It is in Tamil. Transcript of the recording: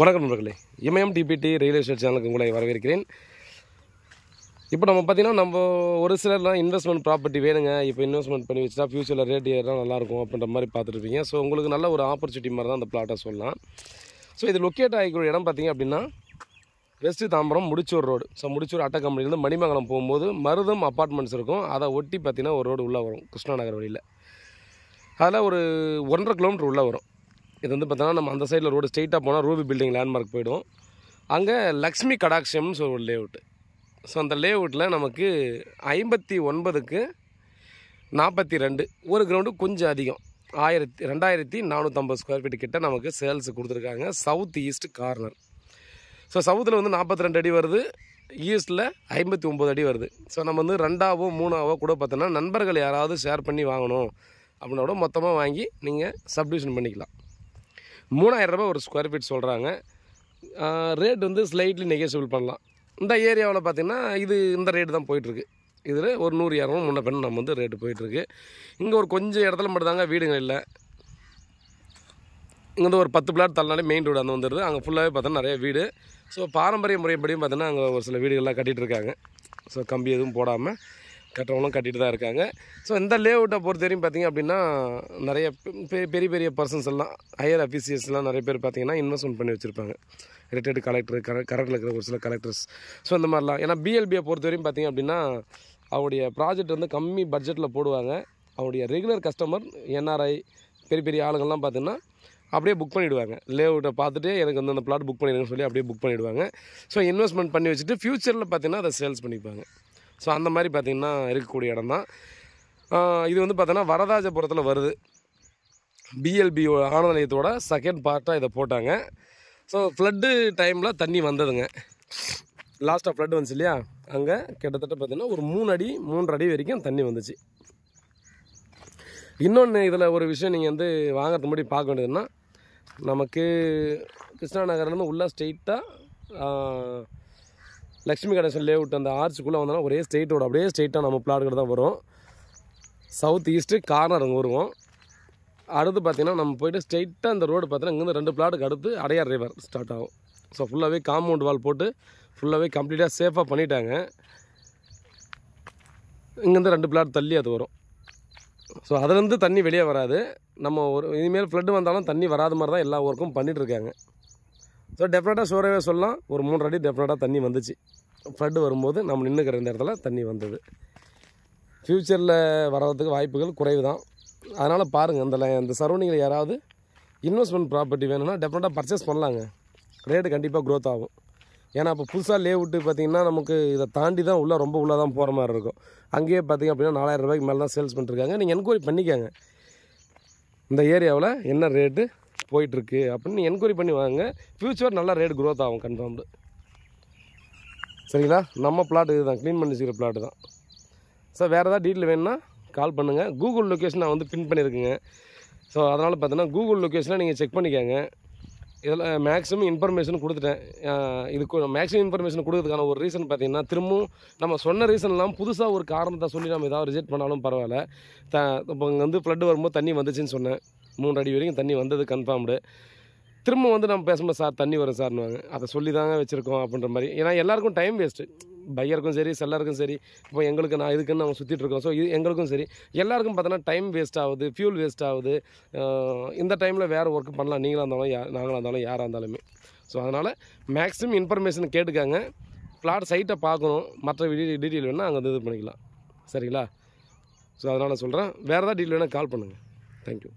வணக்கம் நண்பர்களே, MMDPT ரியல் எஸ்டேட் சேனலுக்கு உங்களை வரவேற்கிறேன். இப்போ நம்ம பார்த்தீங்கன்னா நம்ம ஒரு சிலர்லாம் இன்வெஸ்ட்மெண்ட் ப்ராப்பர்ட்டி வேணுங்க, இப்போ இன்வெஸ்ட்மெண்ட் பண்ணி வச்சுட்டா ஃபியூச்சரில் ரேட் ஏறினா நல்லாயிருக்கும் அப்படின்ற மாதிரி பார்த்துருப்பீங்க. ஸோ உங்களுக்கு நல்ல ஒரு ஆப்பர்ச்சுனிட்டி மாதிரி தான் அந்த பிளாட்டை சொல்லலாம். ஸோ இது லொக்கேட் ஆகிக்கிற இடம் பார்த்திங்க அப்படின்னா west Tambaram Mudichur road. So Mudichur அட்டை கம்பெனிலேருந்து மணிமங்கலம் போகும்போது மருதம் அப்பார்ட்மெண்ட்ஸ் இருக்கும். அதை ஒட்டி பார்த்திங்கன்னா ஒரு ரோடு உள்ளே வரும், கிருஷ்ணா நகர் வழியில். அதில் ஒரு 1.5 கிலோமீட்டர் உள்ளே வரும். இது வந்து பார்த்தோன்னா நம்ம அந்த சைடில் ரோடு ஸ்ட்ரெயிட்டாக போனால் ரூபி பில்டிங் லேண்ட்மார்க் போய்டும். அங்கே லக்ஷ்மி கடாட்சம்னு ஒரு லேஅவுட்டு. ஸோ அந்த லேஅவுட்டில் நமக்கு 59க்கு 42 ஒரு கிரவுண்டு கொஞ்சம் அதிகம் 2450 ஸ்கொயர் ஃபீட்டு கிட்ட நமக்கு சேல்ஸு கொடுத்துருக்காங்க. South east corner. ஸோ சவுத்தில் வந்து 42 அடி வருது, ஈஸ்ட்டில் 59 அடி வருது. ஸோ நம்ம வந்து 2ஆவோ 3ஆவோ கூட பார்த்தோன்னா நண்பர்கள் யாராவது ஷேர் பண்ணி வாங்கணும் அப்படின்னா கூட மொத்தமாக வாங்கி நீங்கள் சப்டிவிஷன் பண்ணிக்கலாம். 3000 ரூபாய் ஒரு ஸ்கொயர் ஃபீட் சொல்கிறாங்க. ரேட் வந்து ஸ்லைட்லி நெகோசியபிள் பண்ணலாம். இந்த ஏரியாவில் பார்த்திங்கன்னா இது இந்த ரேட்டு தான் போயிட்டுருக்கு. இதில் ஒரு 100-200 முன்ன பின்ன நம்ம வந்து ரேட்டு போயிட்டுருக்கு. இங்கே ஒரு கொஞ்சம் இடத்துல மட்டும்தாங்க வீடுங்க இல்லை. இங்கே வந்து ஒரு 10 பிளாட் தள்ளினாலே மெயின் ரோடு அந்த வந்துடுது. அங்கே ஃபுல்லாகவே பார்த்தோன்னா நிறைய வீடு. ஸோ பாரம்பரிய முறைப்படியும் பார்த்தோன்னா அங்கே ஒரு சில வீடுகள்லாம் கட்டிகிட்டு இருக்காங்க. ஸோ கம்பி எதுவும் போடாமல் கட்டுறவங்களும் கட்டிட்டு தான் இருக்காங்க. ஸோ இந்த லேஅவுட்டை பொறுத்த வரையும் பார்த்திங்க அப்படின்னா நிறைய பெரிய பெரிய பர்சன்ஸ் எல்லாம் ஹையர் அஃபீஷியல்ஸ்லாம் நிறைய பேர் பார்த்திங்கன்னா இன்வெஸ்ட்மெண்ட் பண்ணி வச்சுருப்பாங்க. ரிட்டையர்டு கலெக்டர், கரண்டில் இருக்கிற ஒரு சில கலெக்டர்ஸ். ஸோ இந்த மாதிரிலாம் ஏன்னா பிஎல்பியை பொறுத்த வரையும் பார்த்திங்க அப்படின்னா அவருடைய ப்ராஜெக்ட் வந்து கம்மி பட்ஜெட்டில் போடுவாங்க. அவருடைய ரெகுலர் கஸ்டமர் என்ஆர்ஐ பெரிய பெரிய ஆளுங்கள்லாம் பார்த்திங்கன்னா அப்படியே புக் பண்ணிவிடுவாங்க. லேஅவுட்டை பார்த்துட்டு எனக்கு வந்து அந்த பிளாட் புக் பண்ணிடுங்கன்னு சொல்லி அப்படியே புக் பண்ணிவிடுவாங்க. ஸோ இன்வெஸ்ட்மெண்ட் பண்ணி வச்சுட்டு ஃப்யூச்சரில் பார்த்திங்கன்னா அதை சேல்ஸ் பண்ணிப்பாங்க. ஸோ அந்த மாதிரி பார்த்திங்கன்னா இருக்கக்கூடிய இடம் தான் இது. வந்து பார்த்தோன்னா வரதாஜபுரத்தில் வருது. பிஎல்பி ஆனந்த நிலையத்தோட செகண்ட் பார்ட்டாக இதை போட்டாங்க. ஸோ ஃப்ளட்டு டைமில் தண்ணி வந்ததுங்க. லாஸ்ட்டாக ஃப்ளட் வந்துச்சு இல்லையா, அங்கே கிட்டத்தட்ட பார்த்திங்கன்னா ஒரு 3 அடி வரைக்கும் தண்ணி வந்துச்சு. இன்னொன்று இதில் ஒரு விஷயம் நீங்கள் வந்து வாங்கிறதுக்கு முன்னாடி பார்க்க வேண்டியதுன்னா, நமக்கு கிருஷ்ணா நகர்லேருந்து உள்ளே ஸ்ட்ரெயிட்டாக லக்ஷ்மி கணேசன் லேஅவுட் அந்த ஆர்ச்சுக்குள்ளே வந்தோன்னா ஒரே ஸ்ட்ரெயிட்டோட அப்படியே ஸ்ட்ரெயிட்டாக நம்ம பிளாட்டுக்கிட்ட தான் வரும். சவுத் ஈஸ்ட்டு கார்னர் அங்கே வருவோம். அடுத்து பார்த்திங்கன்னா நம்ம போய்ட்டு ஸ்ட்ரெயிட்டாக அந்த ரோடு பார்த்தீங்கன்னா இங்கேருந்து 2 பிளாட்டுக்கு அடுத்து அடையார் ரிவர் ஸ்டார்ட் ஆகும். ஸோ ஃபுல்லாகவே காம்பவுண்ட் வால் போட்டு ஃபுல்லாகவே கம்ப்ளீட்டாக சேஃபாக பண்ணிட்டாங்க. இங்கேருந்து 2 பிளாட் தள்ளி அது வரும். ஸோ அதுலேருந்து தண்ணி வெளியே வராது. நம்ம ஒரு இனிமேல் ஃப்ளட்டு வந்தாலும் தண்ணி வராத மாதிரி தான் எல்லா ஒர்க்கும் பண்ணிகிட்ருக்காங்க. ஸோ டெஃபினட்டாக ஷோராகவே சொல்லலாம் ஒரு 3 அடி டெஃபினட்டாக தண்ணி வந்துச்சு. ஃப்ளட்டு வரும்போது நம்ம நின்றுக்கிற இந்த இடத்துல தண்ணி வந்தது. ஃப்யூச்சரில் வர்றதுக்கு வாய்ப்புகள் குறைவு தான். அதனால் பாருங்கள், இந்த சரௌண்டிங்கில் யாராவது இன்வெஸ்ட்மெண்ட் ப்ராப்பர்ட்டி வேணும்னா டெஃபினட்டாக பர்ச்சேஸ் பண்ணலாங்க. ரேட்டு கண்டிப்பாக க்ரோத் ஆகும். ஏன்னா இப்போ புதுசாக லேஅவுட்டு பார்த்திங்கன்னா நமக்கு இதை தாண்டி தான் ரொம்ப உள்ளே தான் போகிற மாதிரி இருக்கும். அங்கேயே பார்த்திங்க அப்படின்னா 4000 ரூபாய்க்கு மேலே தான் சேல்ஸ் பண்ணிட்டுருக்காங்க. நீங்கள் என்கொயரி பண்ணிக்கோங்க, இந்த ஏரியாவில் என்ன ரேட்டு போயிட்டுருக்கு அப்படின்னு என்கொயரி பண்ணி வாங்க. ஃப்யூச்சர் நல்லா ரேட் க்ரோத் ஆகும் கன்ஃபார்ம்டு. சரிங்களா? நம்ம பிளாட் இது தான், க்ளீன் பண்ணி வச்சுக்கிற பிளாட்டு தான். ஸோ வேறு ஏதாவது டீட்டெயில் வேணும்னா கால் பண்ணுங்கள். கூகுள் லொக்கேஷன் நான் வந்து பின் பண்ணியிருக்குங்க. ஸோ அதனால் பார்த்தீங்கன்னா கூகுள் லொக்கேஷனை நீங்கள் செக் பண்ணிக்கோங்க. இதில் மேக்ஸிமம் இன்ஃபர்மேஷன் கொடுத்துட்டேன். இதுக்கு மேக்ஸிமம் இன்ஃபர்மேஷன் கொடுக்கறதுக்கான ஒரு ரீசன் பார்த்திங்கன்னா, திரும்பவும் நம்ம சொன்ன ரீசன்லாம் புதுசாக ஒரு காரணத்தை சொல்லி நம்ம ஏதாவது ரிஜெக்ட் பண்ணாலும் பரவாயில்ல. இப்போ இங்கே வந்து ஃப்ளட்டு வரும்போது தண்ணி வந்துச்சுன்னு சொன்னேன். 3 அடி வரைக்கும் தண்ணி வந்தது கன்ஃபார்ம்டு. திரும்ப வந்து நம்ம பேசும்போது சார் தண்ணி வரும் சார்னுவாங்க. அதை சொல்லி தாங்க வச்சுருக்கோம் அப்படின்ற மாதிரி. ஏன்னா எல்லாேருக்கும் டைம் வேஸ்ட்டு, பையருக்கும் சரி செல்லருக்கும் சரி. இப்போ எங்களுக்கு நான் இதுக்குன்னு நம்ம சுற்றிட்டு இருக்கோம். ஸோ இது எங்களுக்கும் சரி, எல்லாேருக்கும் பார்த்தோன்னா டைம் வேஸ்ட் ஆகுது, ஃபியூல் வேஸ்ட் ஆகுது. இந்த டைமில் வேறு ஒர்க் பண்ணலாம், நீங்களாக இருந்தாலும் நாங்களாக இருந்தாலும் யாராக இருந்தாலுமே. ஸோ அதனால் மேக்ஸிமம் இன்ஃபர்மேஷன் கேட்டுக்காங்க. பிளாட் சைட்டை பார்க்கணும், மற்ற டீட்டெயில் வேணால் அங்கே வந்து இது பண்ணிக்கலாம். சரிங்களா? ஸோ அதனால் சொல்கிறேன், வேறு ஏதாவது டீட்டெயில் வேணால் கால் பண்ணுங்கள். தேங்க்யூ.